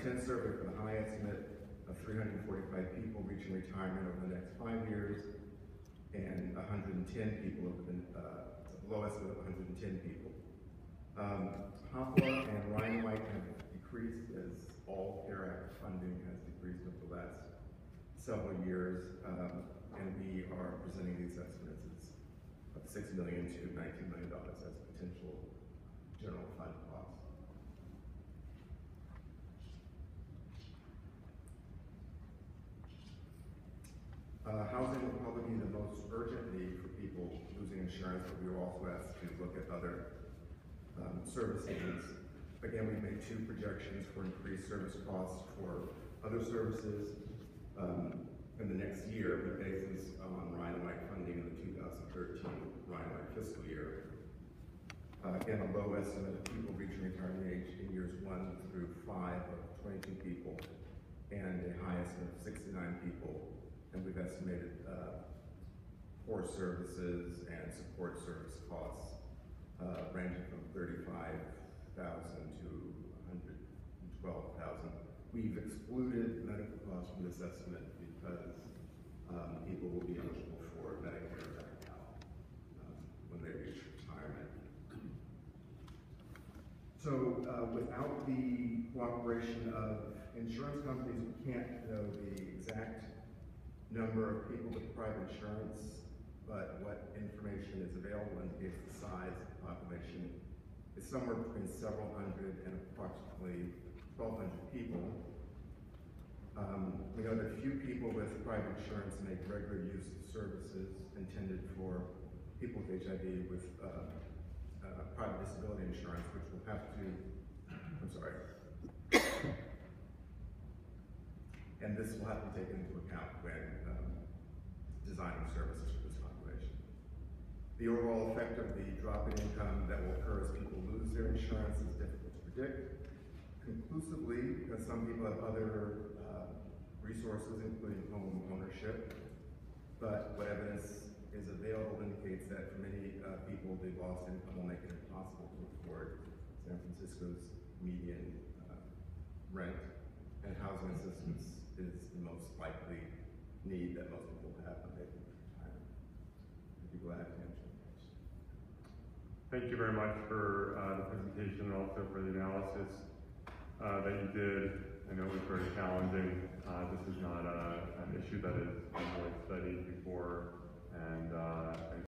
2010 survey for the high estimate of 345 people reaching retirement over the next 5 years, and 110 people over the low estimate of 110 people. HOPWA and Ryan White have decreased as all CARE Act funding has decreased over the last several years, and we are presenting these estimates of $6 million to $19 million as potential general fund costs. Housing will probably be the most urgent need for people losing insurance, but we were also asked to look at other service needs. Again, we've made 2 projections for increased service costs for other services in the next year. We base this on Ryan White funding in the 2013 Ryan White fiscal year. Again, a low estimate of people reaching retirement age in years 1 through 5 of 22 people, and a high estimate of 69 people. And we've estimated core services and support service costs ranging from $35,000 to $112,000. We've excluded medical costs from this estimate because people will be eligible for Medicare right now when they reach retirement. So without the cooperation of insurance companies, we can't know the exact number of people with private insurance, but what information is available indicates the size of the population is somewhere between several hundred and approximately 1,200 people. We know that few people with private insurance make regular use of services intended for people with HIV with private disability insurance, which will have to, and this will have to be taken into account when designing services for this population. The overall effect of the drop in income that will occur as people lose their insurance is difficult to predict conclusively, because some people have other resources, including home ownership. But what evidence is available indicates that for many people, the lost income will make it impossible to afford San Francisco's median rent, and housing assistance is the most likely need that most people have when they leave retirement. I'd be glad to answer questions. Thank you very much for the presentation and also for the analysis that you did. I know it was very challenging. This is not an issue that has been really studied before, and